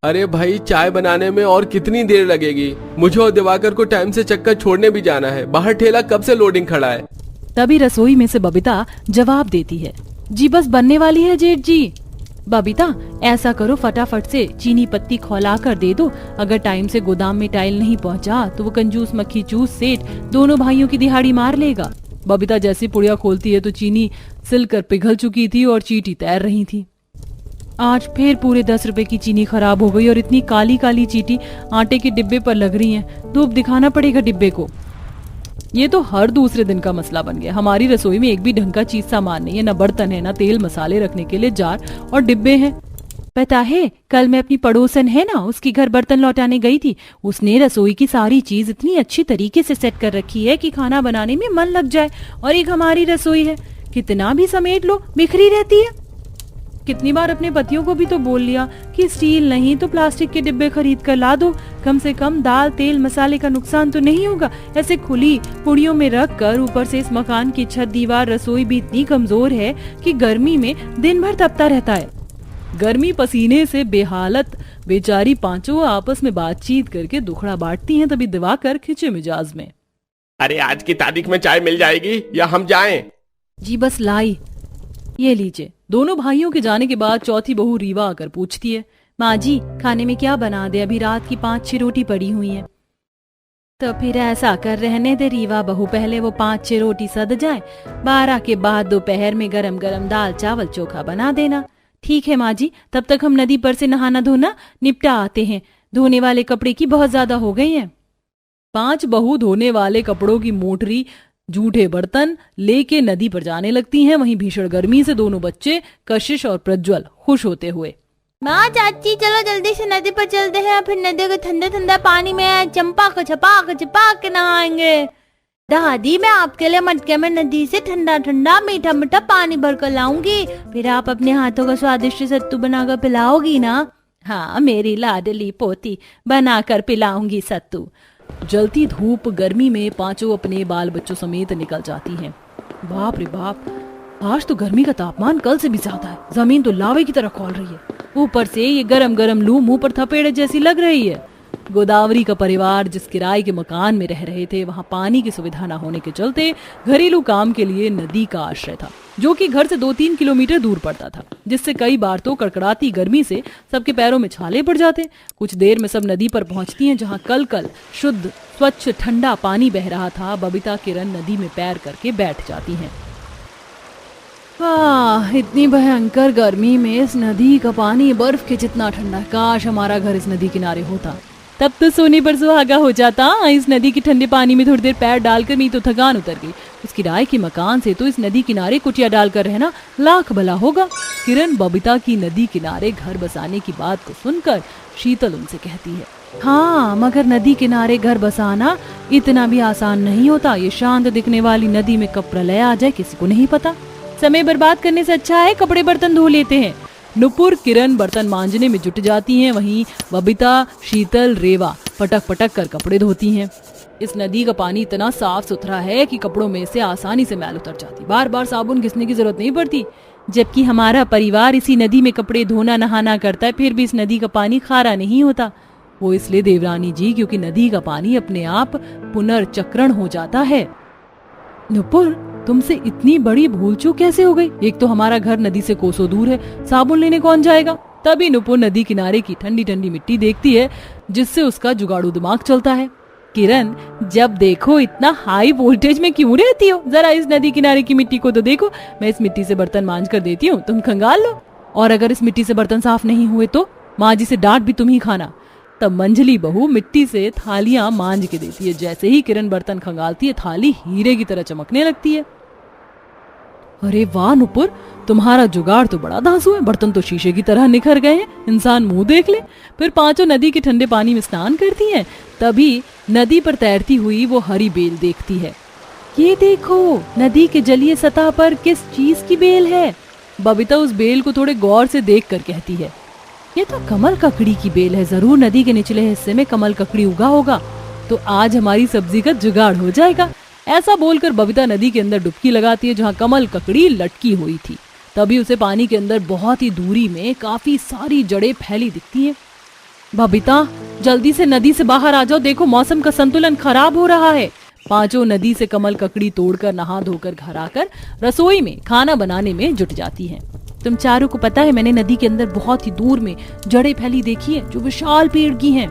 अरे भाई, चाय बनाने में और कितनी देर लगेगी? मुझे और दिवाकर को टाइम से चक्कर छोड़ने भी जाना है। बाहर ठेला कब से लोडिंग खड़ा है। तभी रसोई में से बबीता जवाब देती है, जी बस बनने वाली है जेठ जी। बबीता, ऐसा करो फटाफट से चीनी पत्ती खौला कर दे दो। अगर टाइम से गोदाम में टाइल नहीं पहुंचा तो वो कंजूस मक्खी चूस सेठ दोनों भाइयों की दिहाड़ी मार लेगा। बबीता जैसी पुड़िया खोलती है तो चीनी सिलकर पिघल चुकी थी और चींटी तैर रही थी। आज फिर पूरे 10 रुपए की चीनी खराब हो गई और इतनी काली काली चींटी आटे के डिब्बे पर लग रही है। धूप दिखाना पड़ेगा डिब्बे को। ये तो हर दूसरे दिन का मसला बन गया। हमारी रसोई में एक भी ढंग का चीज सामान नहीं है, न बर्तन है, न तेल मसाले रखने के लिए जार और डिब्बे हैं। पता है, कल मैं अपनी पड़ोसन है ना, उसकी घर बर्तन लौटाने गई थी। उसने रसोई की सारी चीज इतनी अच्छी तरीके से सेट कर रखी है कि खाना बनाने में मन लग जाए। और एक हमारी रसोई है, कितना भी समेट लो बिखरी रहती है। कितनी बार अपने पतियों को भी तो बोल लिया कि स्टील नहीं तो प्लास्टिक के डिब्बे खरीद कर ला दो, कम से कम दाल तेल मसाले का नुकसान तो नहीं होगा। ऐसे खुली पुड़ियों में रख कर, ऊपर से इस मकान की छत दीवार रसोई भी इतनी कमजोर है कि गर्मी में दिन भर तपता रहता है। गर्मी पसीने से बेहालत बेचारी पांचों आपस में बातचीत करके दुखड़ा बांटती हैं। तभी दिवाकर खिंचे मिजाज में, अरे आज की तारीख में चाय मिल जाएगी या हम जाएं? जी बस लाई, ये लीजिए। दोनों भाइयों के जाने के बाद चौथी बहू रीवा आकर पूछती है, माँ जी खाने में क्या बना दे? अभी रात की 5-6 रोटी पड़ी हुई है। तो फिर ऐसा कर, रहने दे रीवा बहू, पहले वो 5-6 रोटी सद जाए, 12 के बाद दोपहर में गरम गरम दाल चावल चोखा बना देना। ठीक है माँ जी, तब तक हम नदी पर से नहाना धोना निपटा आते हैं। धोने वाले कपड़े की बहुत ज्यादा हो गई है। 5 बहू धोने वाले कपड़ों की मोटरी जूठे बर्तन लेके नदी पर जाने लगती हैं। वहीं भीषण गर्मी से दोनों बच्चे कशिश और प्रज्वल खुश होते हुए, माँ चाची चलो जल्दी से नदी पर चलते हैं, फिर नदी के ठंडे ठंडे पानी में चंपा छपाक के नहाएंगे। दादी मैं आपके लिए मटके में नदी से ठंडा ठंडा मीठा मीठा पानी भर कर लाऊंगी, फिर आप अपने हाथों का स्वादिष्ट सत्तू बनाकर पिलाओगी ना? हाँ मेरी लाडली पोती, बना कर पिलाऊंगी सत्तू। जलती धूप गर्मी में पांचों अपने बाल बच्चों समेत निकल जाती हैं। बाप रे बाप, आज तो गर्मी का तापमान कल से भी ज्यादा है। जमीन तो लावे की तरह खौल रही है, ऊपर से ये गरम गरम लू मुंह पर थपेड़े जैसी लग रही है। गोदावरी का परिवार जिस किराए के मकान में रह रहे थे, वहां पानी की सुविधा न होने के चलते घरेलू काम के लिए नदी का आश्रय था, जो कि घर से 2-3 किलोमीटर दूर पड़ता था, जिससे कई बार तो कड़कड़ाती गर्मी से सबके पैरों में छाले पड़ जाते। कुछ देर में सब नदी पर पहुंचती हैं, जहां कल शुद्ध स्वच्छ ठंडा पानी बह रहा था। बबीता किरण नदी में पैर करके बैठ जाती हैं। वाह, इतनी भयंकर गर्मी में इस नदी का पानी बर्फ के जितना ठंडा। काश हमारा घर इस नदी किनारे होता, तब तो सोने पर सुहागा हो जाता। इस नदी के ठंडे पानी में थोड़ी देर पैर डालकर मेरी तो थकान उतर गई। उस किराए के मकान से तो इस नदी किनारे कुटिया डालकर रहना लाख भला होगा। किरण बबीता की नदी किनारे घर बसाने की बात को सुनकर शीतल उनसे कहती है, हाँ मगर नदी किनारे घर बसाना इतना भी आसान नहीं होता। ये शांत दिखने वाली नदी में कब प्रलय आ जाए किसी को नहीं पता। समय बर्बाद करने से अच्छा है कपड़े बर्तन धो लेते हैं। नुपुर किरण बर्तन मांजने में जुट जाती हैं, वहीं बबीता शीतल रेवा पटक पटक कर कपड़े धोती हैं। इस नदी का पानी इतना साफ सुथरा है कि कपड़ों में से आसानी से मैल उतर जाती, बार बार साबुन घिसने की जरूरत नहीं पड़ती। जबकि हमारा परिवार इसी नदी में कपड़े धोना नहाना करता है, फिर भी इस नदी का पानी खारा नहीं होता। वो इसलिए देवरानी जी, क्योंकि नदी का पानी अपने आप पुनर्चक्रण हो जाता है। नुपुर, तुमसे इतनी बड़ी भूल चूक कैसे हो गई? एक तो हमारा घर नदी से कोसों दूर है, साबुन लेने कौन जाएगा? तभी नुपुर नदी किनारे की ठंडी ठंडी मिट्टी देखती है, जिससे उसका जुगाड़ू दिमाग चलता है। किरण, जब देखो इतना हाई वोल्टेज में क्यों रहती हो? जरा इस नदी किनारे की मिट्टी को तो देखो। मैं इस मिट्टी से बर्तन मांज कर देती हूँ, तुम खंगाल लो। और अगर इस मिट्टी से बर्तन साफ नहीं हुए तो माँ जी से डांट भी तुम ही खाना। तब मंझली बहू मिट्टी से थालियां मांज के देती है। जैसे ही किरण बर्तन खंगालती है, थाली हीरे की तरह चमकने लगती है। अरे वाह नुपुर, तुम्हारा जुगाड़ तो बड़ा धांसू है। बर्तन तो शीशे की तरह निखर गए हैं, इंसान मुंह देख ले। फिर पांचों नदी के ठंडे पानी में स्नान करती हैं। तभी नदी पर तैरती हुई वो हरी बेल देखती है। ये देखो, नदी के जलीय सतह पर किस चीज की बेल है? बबीता उस बेल को थोड़े गौर से देख कर कहती है, ये तो कमल ककड़ी की बेल है। जरूर नदी के निचले हिस्से में कमल ककड़ी उगा होगा, तो आज हमारी सब्जी का जुगाड़ हो जाएगा। ऐसा बोलकर बबीता नदी के अंदर डुबकी लगाती है, जहाँ कमल ककड़ी लटकी हुई थी। तभी उसे पानी के अंदर बहुत ही दूरी में काफी सारी जड़ें फैली दिखती हैं। बबीता जल्दी से नदी से बाहर आ जाओ, देखो मौसम का संतुलन खराब हो रहा है। पांचों नदी से कमल ककड़ी तोड़कर नहा धोकर घर आकर रसोई में खाना बनाने में जुट जाती हैं। तुम चारों को पता है मैंने नदी के अंदर बहुत ही दूर में जड़ें फैली देखी है जो विशाल पेड़ की हैं।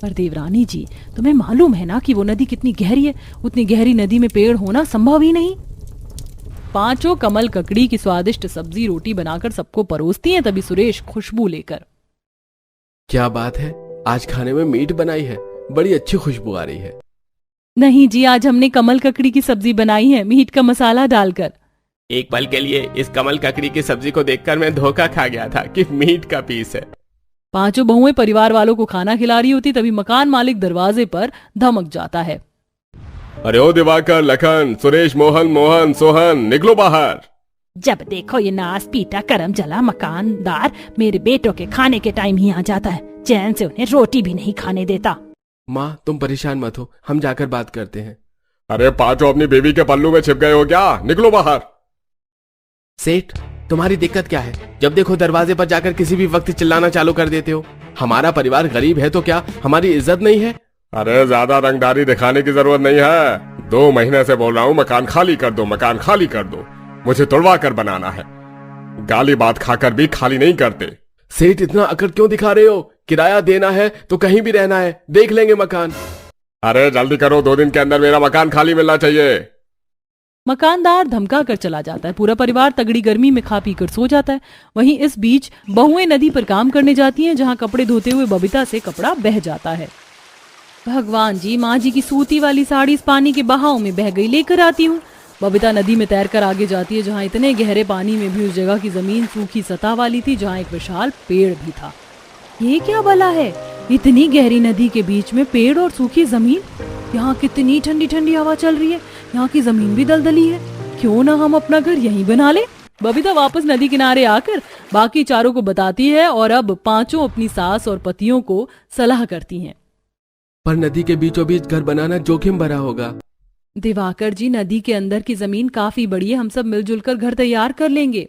पर देवरानी जी तुम्हें मालूम है ना कि वो नदी कितनी गहरी है, उतनी गहरी नदी में पेड़ होना संभव ही नहीं। पांचों कमल ककड़ी की स्वादिष्ट सब्जी रोटी बनाकर सबको परोसती हैं, तभी सुरेश खुशबू लेकर, क्या बात है, आज खाने में मीट बनाई है, बड़ी अच्छी खुशबू आ रही है। नहीं जी, आज हमने कमल ककड़ी की सब्जी बनाई है मीट का मसाला डालकर। एक पल के लिए इस कमल ककड़ी की सब्जी को देखकर मैं धोखा खा गया था कि मीट का पीस है। पांचों बहुएं परिवार वालों को खाना खिला रही होती, तभी मकान मालिक दरवाजे पर धमक जाता है। अरे ओ दिवाकर, लखन, सुरेश, मोहन, सोहन, निकलो बाहर। जब देखो ये नास पीटा करम जला मकानदार मेरे बेटों के खाने के टाइम ही आ जाता है, चैन से उन्हें रोटी भी नहीं खाने देता। माँ तुम परेशान मत हो, हम जाकर बात करते हैं। अरे पांचों अपनी बीवी के पल्लू में छिप गए हो क्या? निकलो बाहर। सेठ तुम्हारी दिक्कत क्या है? जब देखो दरवाजे पर जाकर किसी भी वक्त चिल्लाना चालू कर देते हो। हमारा परिवार गरीब है तो क्या हमारी इज्जत नहीं है? अरे ज्यादा रंगदारी दिखाने की जरूरत नहीं है। 2 महीने से बोल रहा हूँ मकान खाली कर दो, मकान खाली कर दो। मुझे तुड़वा कर बनाना है। गाली बात खाकर भी खाली नहीं करते। सेठ इतना अकड़ क्यों दिखा रहे हो? किराया देना है तो कहीं भी रहना है, देख लेंगे मकान। अरे जल्दी करो, 2 दिन के अंदर मेरा मकान खाली मिलना चाहिए। मकानदार धमका कर चला जाता है। पूरा परिवार तगड़ी गर्मी में खा पी कर सो जाता है। वहीं इस बीच बहुएं नदी पर काम करने जाती हैं, जहां कपड़े धोते हुए बबीता से कपड़ा बह जाता है। भगवान जी, माँ जी की सूती वाली साड़ी इस पानी के बहाव में बह गई, लेकर आती हूँ। बबीता नदी में तैरकर आगे जाती है, जहाँ इतने गहरे पानी में भी उस जगह की जमीन सूखी सतह वाली थी, जहाँ एक विशाल पेड़ भी था। ये क्या भला है? इतनी गहरी नदी के बीच में पेड़ और सूखी जमीन। यहाँ कितनी ठंडी ठंडी हवा चल रही है, यहाँ की जमीन भी दलदली है। क्यों ना हम अपना घर यहीं बना ले। बबीता वापस नदी किनारे आकर बाकी चारों को बताती है और अब पांचों अपनी सास और पतियों को सलाह करती हैं। पर नदी के बीचों बीच घर बनाना जोखिम भरा होगा। दिवाकर जी, नदी के अंदर की जमीन काफी बड़ी है, हम सब मिलजुल कर घर तैयार कर लेंगे।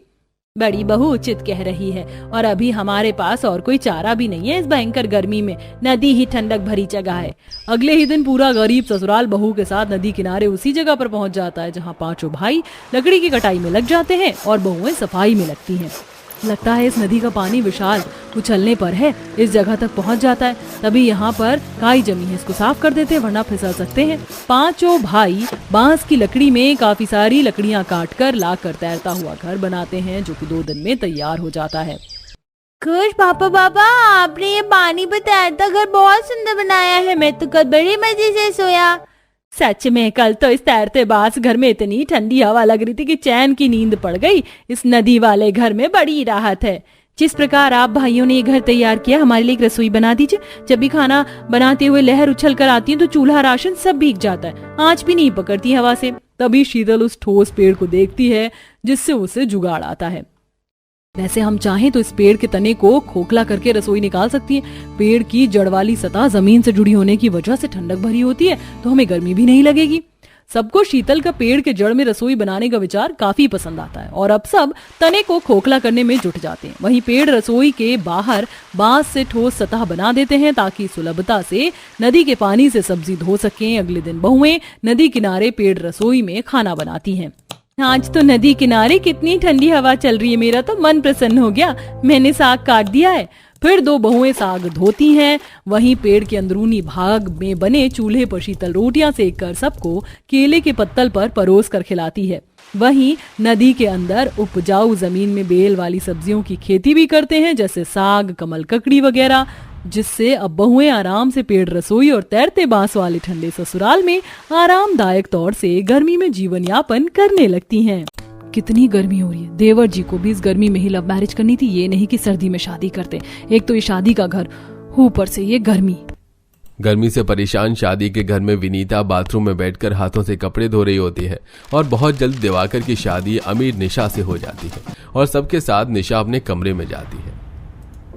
बड़ी बहू उचित कह रही है, और अभी हमारे पास और कोई चारा भी नहीं है इस भयंकर गर्मी में। नदी ही ठंडक भरी जगह है। अगले ही दिन पूरा गरीब ससुराल बहू के साथ नदी किनारे उसी जगह पर पहुंच जाता है, जहां पांचों भाई लकड़ी की कटाई में लग जाते हैं और बहुएं सफाई में लगती हैं। लगता है इस नदी का पानी विशाल उछलने पर है, इस जगह तक पहुंच जाता है। तभी यहाँ पर काई जमी है, इसको साफ कर देते हैं वरना फिसल सकते हैं। पांचों भाई बांस की लकड़ी में काफी सारी लकड़ियां काटकर लाकर तैरता हुआ घर बनाते हैं, जो कि 2 दिन में तैयार हो जाता है। खुश पापा, आपने ये पानी पर तैरता घर बहुत सुंदर बनाया है। मैं तो कल बड़े मजे से सोया। सच में कल तो इस तैरते बास घर में इतनी ठंडी हवा लग रही थी कि चैन की नींद पड़ गई। इस नदी वाले घर में बड़ी राहत है। जिस प्रकार आप भाइयों ने ये घर तैयार किया, हमारे लिए एक रसोई बना दीजिए। जब भी खाना बनाते हुए लहर उछल कर आती है तो चूल्हा राशन सब भीग जाता है, आंच भी नहीं पकड़ती हवा से। तभी शीतल उस ठोस पेड़ को देखती है जिससे उसे जुगाड़ आता है। वैसे हम चाहें तो इस पेड़ के तने को खोखला करके रसोई निकाल सकती है। पेड़ की जड़ वाली सतह जमीन से जुड़ी होने की वजह से ठंडक भरी होती है, तो हमें गर्मी भी नहीं लगेगी। सबको शीतल का पेड़ के जड़ में रसोई बनाने का विचार काफी पसंद आता है और अब सब तने को खोखला करने में जुट जाते हैं। वहीं पेड़ रसोई के बाहर बांस से ठोस सतह बना देते हैं ताकि सुलभता से नदी के पानी से सब्जी धो सकें। अगले दिन बहुएं नदी किनारे पेड़ रसोई में खाना बनाती हैं। आज तो नदी किनारे कितनी ठंडी हवा चल रही है, मेरा तो मन प्रसन्न हो गया। मैंने साग काट दिया है। फिर 2 बहुएं साग धोती हैं। वहीं पेड़ के अंदरूनी भाग में बने चूल्हे पर शीतल रोटियां सेक कर सबको केले के पत्तल पर परोस कर खिलाती है। वहीं नदी के अंदर उपजाऊ जमीन में बेल वाली सब्जियों की खेती भी करते हैं, जैसे साग, कमल ककड़ी वगैरह, जिससे अब बहुएं आराम से पेड़ रसोई और तैरते बांस वाले ठंडे ससुराल में आरामदायक तौर से गर्मी में जीवन यापन करने लगती हैं। कितनी गर्मी हो रही है। देवर जी को भी इस गर्मी में ही लव मैरिज करनी थी, ये नहीं कि सर्दी में शादी करते। एक तो ये शादी का घर, ऊपर से ये गर्मी से परेशान शादी के घर में विनीता बाथरूम में बैठकर हाथों से कपड़े धो रही होती है और बहुत जल्द दिवाकर की शादी अमीर निशा से हो जाती है और सबके साथ निशा अपने कमरे में जाती है।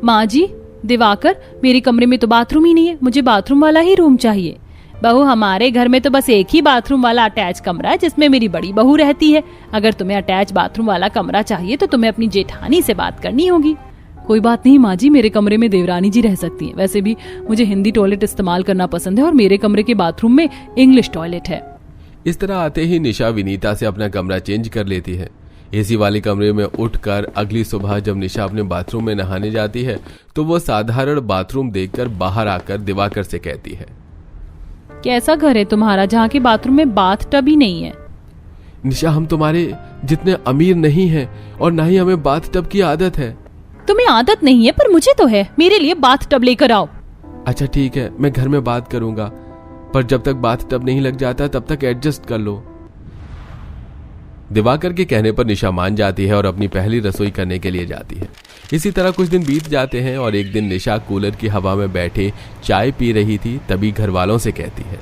माँ जी, दिवाकर, मेरे कमरे में तो बाथरूम ही नहीं है, मुझे बाथरूम वाला ही रूम चाहिए। बहू, हमारे घर में तो बस एक ही बाथरूम वाला अटैच कमरा है जिसमें मेरी बड़ी बहू रहती है। अगर तुम्हें अटैच बाथरूम वाला कमरा चाहिए तो तुम्हें अपनी जेठानी से बात करनी होगी। कोई बात नहीं माँ जी, मेरे कमरे में देवरानी जी रह सकती हैं। वैसे भी मुझे हिंदी टॉयलेट इस्तेमाल करना पसंद है और मेरे कमरे के बाथरूम में इंग्लिश टॉयलेट है। इस तरह आते ही निशा विनीता से अपना कमरा चेंज कर लेती है। एसी वाले कमरे में उठकर अगली सुबह जब निशा अपने बाथरूम में नहाने जाती है तो वो साधारण बाथरूम देखकर बाहर आकर दिवाकर से कहती है, कैसा घर है तुम्हारा जहाँ के बाथरूम में बाथ टब ही नहीं है? निशा, हम तुम्हारे जितने अमीर नहीं हैं और ना ही हमें बाथ टब की आदत है। तुम्हें आदत नहीं है पर मुझे तो है। मेरे लिए बाथ टब लेकर आओ। अच्छा ठीक है, मैं घर में बात करूंगा, पर जब तक बाथ टब नहीं लग जाता तब तक एडजस्ट कर लो। दिवाकर के कहने पर निशा मान जाती है और अपनी पहली रसोई करने के लिए जाती है। इसी तरह कुछ दिन बीत जाते हैं और एक दिन निशा कूलर की हवा में बैठे चाय पी रही थी, तभी घर वालों से कहती है,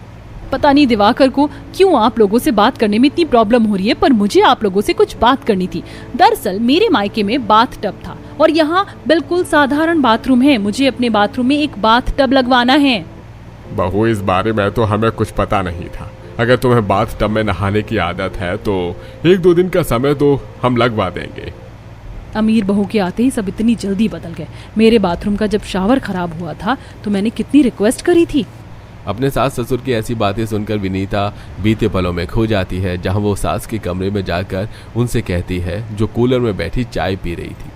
पता नहीं दिवाकर को क्यों आप लोगों से बात करने में इतनी प्रॉब्लम हो रही है, पर मुझे आप लोगों से कुछ बात करनी थी। दरअसल मेरे मायके में बाथ टब था और यहाँ बिल्कुल साधारण बाथरूम है। मुझे अपने बाथरूम में एक बाथ टब लगवाना है। बहू, इस बारे में तो हमें कुछ पता नहीं था। अगर तुम्हें बाथ टब में नहाने की आदत है तो 1-2 दिन का समय तो हम लगवा देंगे। अमीर बहू के आते ही सब इतनी जल्दी बदल गए। मेरे बाथरूम का जब शावर खराब हुआ था तो मैंने कितनी रिक्वेस्ट करी थी। अपने सास ससुर की ऐसी बातें सुनकर विनीता बीते पलों में खो जाती है, जहां वो सास के कमरे में जाकर उनसे कहती है, जो कूलर में बैठी चाय पी रही थी,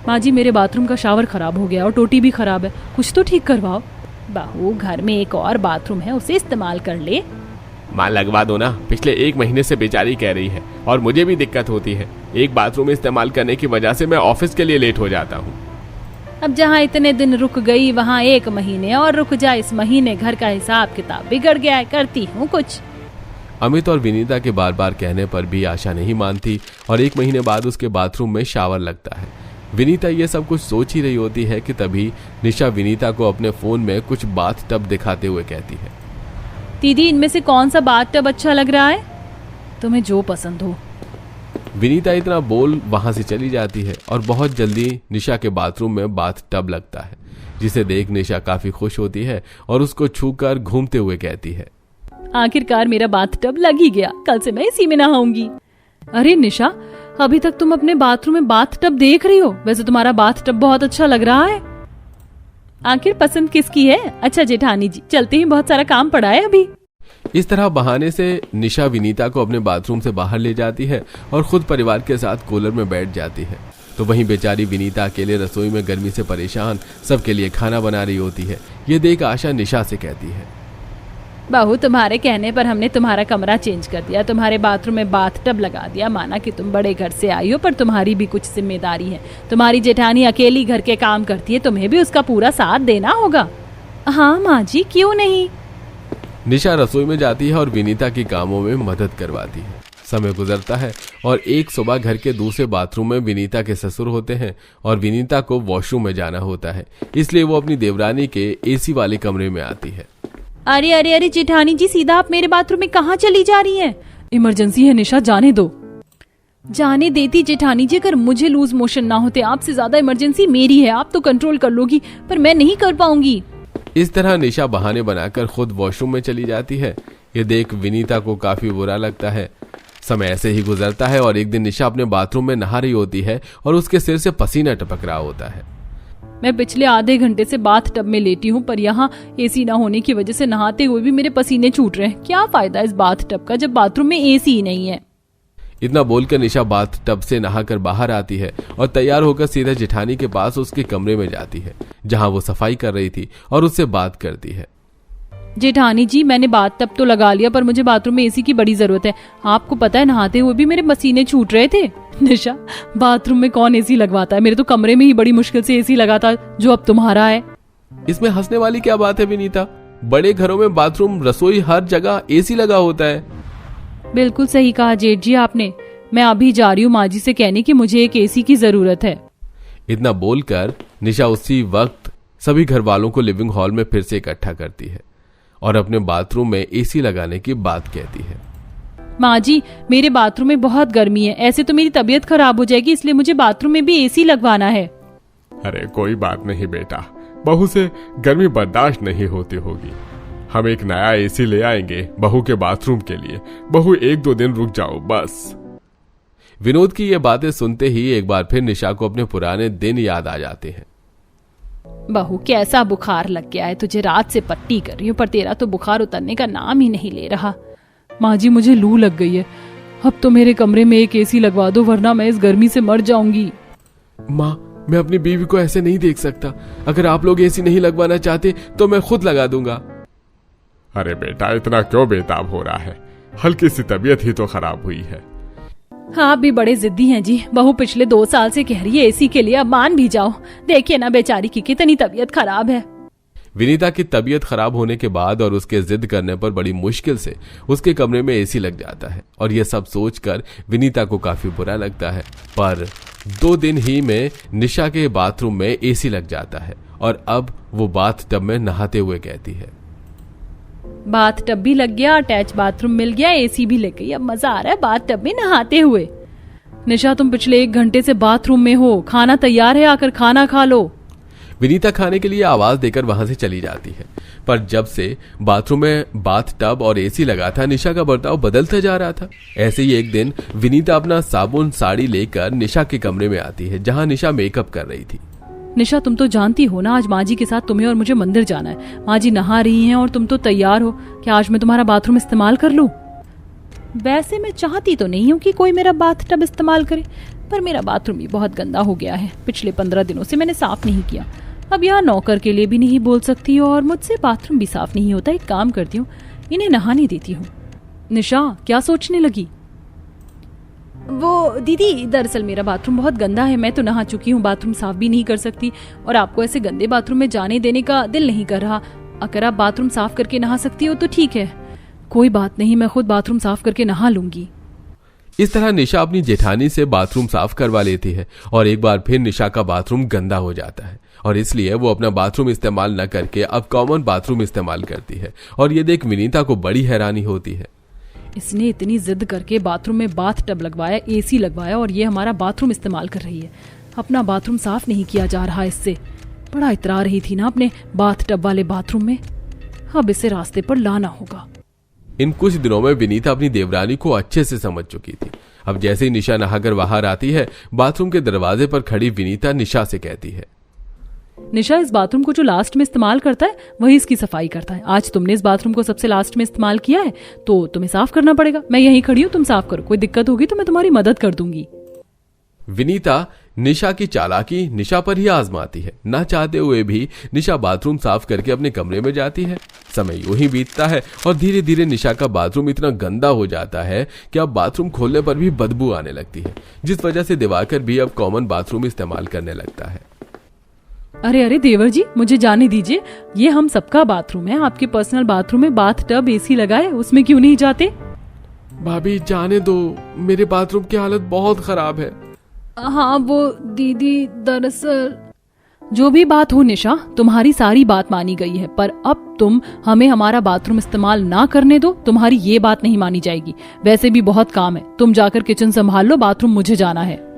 माँ जी मेरे बाथरूम का शावर खराब हो गया और टोटी भी खराब है, कुछ तो ठीक करवाओ। बहू, घर में एक और बाथरूम है, उसे इस्तेमाल कर ले। माँ लगवा दो ना, पिछले 1 महीने से बेचारी कह रही है और मुझे भी दिक्कत होती है। एक बाथरूम इस्तेमाल करने की वजह से मैं ऑफिस के लिए लेट हो जाता हूँ। अब जहाँ इतने दिन रुक गई वहाँ 1 महीने और रुक जाए। इस महीने घर का हिसाब किताब बिगड़ गया है, करती हूँ कुछ। अमित और विनीता के बार बार कहने पर भी आशा नहीं मानती और 1 महीने बाद उसके बाथरूम में शावर लगता है। विनीता ये सब कुछ सोच ही रही होती है कि तभी निशा विनीता को अपने फोन में कुछ बाथ टब दिखाते हुए कहती है, दीदी इनमें से कौन सा बाथ टब अच्छा लग रहा है? तुम्हें जो पसंद हो। विनीता इतना बोल वहां से चली जाती है और बहुत जल्दी निशा के बाथरूम में बाथ टब लगता है, जिसे देख निशा काफी खुश होती है और उसको छूकर घूमते हुए कहती है, आखिरकार मेरा बाथ टब लग ही गया, कल से मैं इसी में नहाऊंगी। अरे निशा, अभी तक तुम अपने बाथरूम में बाथ टब देख रही हो? वैसे तुम्हारा बाथ टब बहुत अच्छा लग रहा है। आखिर पसंद किसकी है? अच्छा जेठानी जी, चलते ही, बहुत सारा काम पड़ा है अभी। इस तरह बहाने से निशा विनीता को अपने बाथरूम से बाहर ले जाती है और खुद परिवार के साथ कूलर में बैठ जाती है। तो वहीं बेचारी विनीता अकेले रसोई में गर्मी से परेशान सबके लिए खाना बना रही होती है। ये देख आशा निशा से कहती है, बहू तुम्हारे कहने पर हमने तुम्हारा कमरा चेंज कर दिया, तुम्हारे बाथरूम में बाथ टब लगा दिया। माना कि तुम बड़े घर से आई हो, पर तुम्हारी भी कुछ जिम्मेदारी है। तुम्हारी जेठानी अकेली घर के काम करती है, तुम्हें भी उसका पूरा साथ देना होगा। हाँ माँ जी, क्यों नहीं। निशा रसोई में जाती है और विनीता के कामों में मदद करवाती है। समय गुजरता है और एक सुबह घर के दूसरे बाथरूम में विनीता के ससुर होते हैं और विनीता को वॉशरूम में जाना होता है, इसलिए वो अपनी देवरानी के एसी वाले कमरे में आती है। अरे अरे अरे जेठानी जी, सीधा आप मेरे बाथरूम में कहाँ चली जा रही हैं? इमरजेंसी है निशा, जाने दो। जाने देती जेठानी जी, अगर मुझे लूज मोशन ना होते। आपसे ज्यादा इमरजेंसी मेरी है, आप तो कंट्रोल कर लोगी, पर मैं नहीं कर पाऊंगी। इस तरह निशा बहाने बनाकर खुद वॉशरूम में चली जाती है। ये देख विनीता को काफी बुरा लगता है। समय ऐसे ही गुजरता है और एक दिन निशा अपने बाथरूम में नहा रही होती है और उसके सिर से पसीना टपक रहा होता है। मैं पिछले आधे घंटे से बाथ टब में लेटी हूँ, पर यहाँ एसी ना होने की वजह से नहाते हुए भी मेरे पसीने छूट रहे हैं। क्या फायदा इस बाथ टब का जब बाथरूम में एसी ही नहीं है। इतना बोलकर निशा बाथ टब से नहाकर बाहर आती है और तैयार होकर सीधा जेठानी के पास उसके कमरे में जाती है, जहां वो सफाई कर रही थी और उससे बात करती है। जेठानी जी, मैंने बाथ टब तो लगा लिया, पर मुझे बाथरूम में एसी की बड़ी जरूरत है। आपको पता है नहाते हुए भी मेरे पसीने छूट रहे थे। निशा, बाथरूम में कौन एसी लगवाता है? मेरे तो कमरे में ही बड़ी मुश्किल से एसी लगा था, जो अब तुम्हारा है। इसमें हंसने वाली क्या बात है विनीता? बड़े घरों में बाथरूम, रसोई, हर जगह एसी लगा होता है। बिल्कुल सही कहा जेठ जी आपने। मैं अभी जा रही हूँ माँ जी से कहने की मुझे एक एसी की जरूरत है। इतना बोलकर निशा उसी वक्त सभी घर वालों को लिविंग हॉल में फिर से इकट्ठा करती है और अपने बाथरूम में एसी लगाने की बात कहती है। माँ जी, मेरे बाथरूम में बहुत गर्मी है, ऐसे तो मेरी तबीयत खराब हो जाएगी, इसलिए मुझे बाथरूम में भी एसी लगवाना है। अरे कोई बात नहीं बेटा, बहू से गर्मी बर्दाश्त नहीं होती होगी। हम एक नया एसी ले आएंगे बहू के बाथरूम के लिए। बहू 1-2 दिन रुक जाओ बस। विनोद की ये बातें सुनते ही एक बार फिर निशा को अपने पुराने दिन याद आ जाते हैं। बहू, कैसा बुखार लग गया है तुझे। रात से पट्टी कर रही हूँ पर तेरा तो बुखार उतरने का नाम ही नहीं ले रहा। माँ जी, मुझे लू लग गई है। अब तो मेरे कमरे में एक एसी लगवा दो, वरना मैं इस गर्मी से मर जाऊंगी। माँ, मैं अपनी बीवी को ऐसे नहीं देख सकता। अगर आप लोग एसी नहीं लगवाना चाहते तो मैं खुद लगा दूंगा। अरे बेटा, इतना क्यों बेताब हो रहा है? हल्की सी तबीयत ही तो खराब हुई है। आप भी बड़े जिद्दी हैं जी। बहू पिछले 2 साल से कह रही है एसी के लिए, अब मान भी जाओ। देखिए ना बेचारी की कितनी तबीयत खराब है। विनीता की तबीयत खराब होने के बाद और उसके जिद करने पर बड़ी मुश्किल से उसके कमरे में एसी लग जाता है और यह सब सोचकर विनीता को काफी बुरा लगता है। पर 2 दिन ही में निशा के बाथरूम में एसी लग जाता है और अब वो बाथ टब में नहाते हुए कहती है, बाथ टब भी लग गया, अटैच बाथरूम मिल गया, एसी भी लग गई, अब मजा आ रहा है बाथ टब में नहाते हुए। निशा, तुम पिछले 1 घंटे से बाथरूम में हो, खाना तैयार है, आकर खाना खा लो। विनीता खाने के लिए आवाज देकर वहां से चली जाती है। पर जब से बाथरूम में बाथ टब और एसी लगा था, निशा का बर्ताव बदलता जा रहा था। ऐसे ही एक दिन विनीता अपना साबुन साड़ी लेकर निशा के कमरे में आती है, जहां निशा मेकअप कर रही थी। निशा, तुम तो जानती हो ना, आज माँ जी के साथ तुम्हें और मुझे मंदिर जाना है। माँ जी नहा रही हैं और तुम तो तैयार हो। क्या आज मैं तुम्हारा बाथरूम इस्तेमाल कर लूं? वैसे मैं चाहती तो नहीं हूँ कि कोई मेरा बाथ टब इस्तेमाल करे, पर मेरा बाथरूम भी बहुत गंदा हो गया है। पिछले 15 दिनों से मैंने साफ नहीं किया। अब यहाँ नौकर के लिए भी नहीं बोल सकती और मुझसे बाथरूम भी साफ नहीं होता। एक काम करती हूँ, इन्हें नहाने देती हूँ। निशा, क्या सोचने लगी? वो दीदी, दरअसल मेरा बाथरूम बहुत गंदा है। मैं तो नहा चुकी हूँ, बाथरूम साफ भी नहीं कर सकती और आपको ऐसे गंदे बाथरूम में जाने देने का दिल नहीं कर रहा। अगर आप बाथरूम साफ करके नहा सकती हो तो ठीक है। कोई बात नहीं, मैं खुद बाथरूम साफ करके नहा लूंगी। इस तरह निशा अपनी जेठानी से बाथरूम साफ करवा लेती है और एक बार फिर निशा का बाथरूम गंदा हो जाता है और इसलिए वो अपना बाथरूम इस्तेमाल न करके अब कॉमन बाथरूम इस्तेमाल करती है। और ये देख विनीता को बड़ी हैरानी होती है। इसने इतनी जिद करके बाथरूम में बाथ टब लगवाया, एसी लगवाया और ये हमारा बाथरूम इस्तेमाल कर रही है। अपना बाथरूम साफ नहीं किया जा रहा इससे। बड़ा इतरा रही थी ना अपने बाथ टब वाले बाथरूम में। अब इसे रास्ते पर लाना होगा। इन कुछ दिनों में विनीता अपनी देवरानी को अच्छे से समझ चुकी थी। अब जैसे ही निशा नहाकर बाहर आती है, बाथरूम के दरवाजे पर खड़ी विनीता निशा से कहती है, निशा, इस बाथरूम को जो लास्ट में इस्तेमाल करता है वही इसकी सफाई करता है। आज तुमने इस बाथरूम को सबसे लास्ट में इस्तेमाल किया है तो तुम्हें साफ करना पड़ेगा। मैं यहीं खड़ी हूँ, तुम साफ करो। कोई दिक्कत होगी तो मैं तुम्हारी मदद कर दूंगी। विनीता निशा की चालाकी निशा पर ही आजमाती है। ना चाहते हुए भी निशा बाथरूम साफ करके अपने कमरे में जाती है। समय यूं ही बीतता है और धीरे धीरे निशा का बाथरूम इतना गंदा हो जाता है कि अब बाथरूम खोलने पर भी बदबू आने लगती है, जिस वजह से दिवाकर भी अब कॉमन बाथरूम इस्तेमाल करने लगता है। अरे अरे देवर जी, मुझे जाने दीजिए। ये हम सबका बाथरूम है। आपके पर्सनल बाथरूम में बाथ टब एसी लगा है, उसमें क्यों नहीं जाते? भाभी जाने दो, मेरे बाथरूम की हालत बहुत खराब है। हाँ वो दीदी, दरअसल जो भी बात हो निशा, तुम्हारी सारी बात मानी गई है, पर अब तुम हमें हमारा बाथरूम इस्तेमाल ना करने दो। तुम्हारी ये बात नहीं मानी जाएगी। वैसे भी बहुत काम है, तुम जाकर किचन संभाल लो, बाथरूम मुझे जाना है।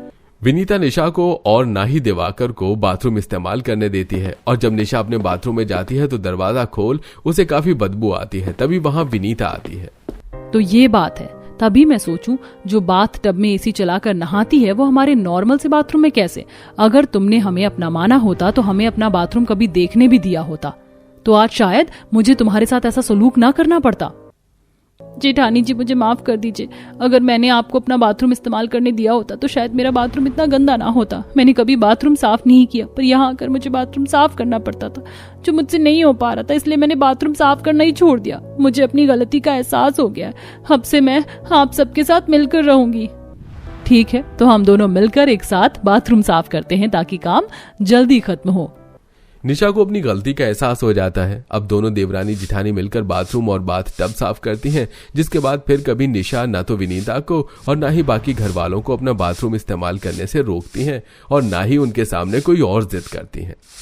विनीता निशा को और ना ही दिवाकर को बाथरूम इस्तेमाल करने देती है और जब निशा अपने बाथरूम में जाती है तो दरवाजा खोल उसे काफी बदबू आती है। तभी वहां विनीता आती है। तो ये बात है, तभी मैं सोचूं जो बाथ टब में एसी चलाकर नहाती है वो हमारे नॉर्मल से बाथरूम में कैसे? अगर तुमने हमें अपना माना होता तो हमें अपना बाथरूम कभी देखने भी दिया होता, तो आज शायद मुझे तुम्हारे साथ ऐसा सलूक ना करना पड़ता। जेठानी जी, मुझे माफ कर दीजिए। अगर मैंने आपको अपना बाथरूम इस्तेमाल करने दिया होता तो शायद मेरा बाथरूम इतना गंदा ना होता। मैंने कभी बाथरूम साफ नहीं किया, पर यहाँ आकर मुझे बाथरूम साफ करना पड़ता था, जो मुझसे नहीं हो पा रहा था, इसलिए मैंने बाथरूम साफ करना ही छोड़ दिया। मुझे अपनी गलती का एहसास हो गया। अब से मैं आप सबके साथ मिलकर रहूंगी। ठीक है, तो हम दोनों मिलकर एक साथ बाथरूम साफ करते हैं ताकि काम जल्दी खत्म हो। निशा को अपनी गलती का एहसास हो जाता है। अब दोनों देवरानी जिठानी मिलकर बाथरूम और बाथ टब साफ करती हैं, जिसके बाद फिर कभी निशा ना तो विनीता को और ना ही बाकी घर वालों को अपना बाथरूम इस्तेमाल करने से रोकती हैं और ना ही उनके सामने कोई और जिद करती हैं।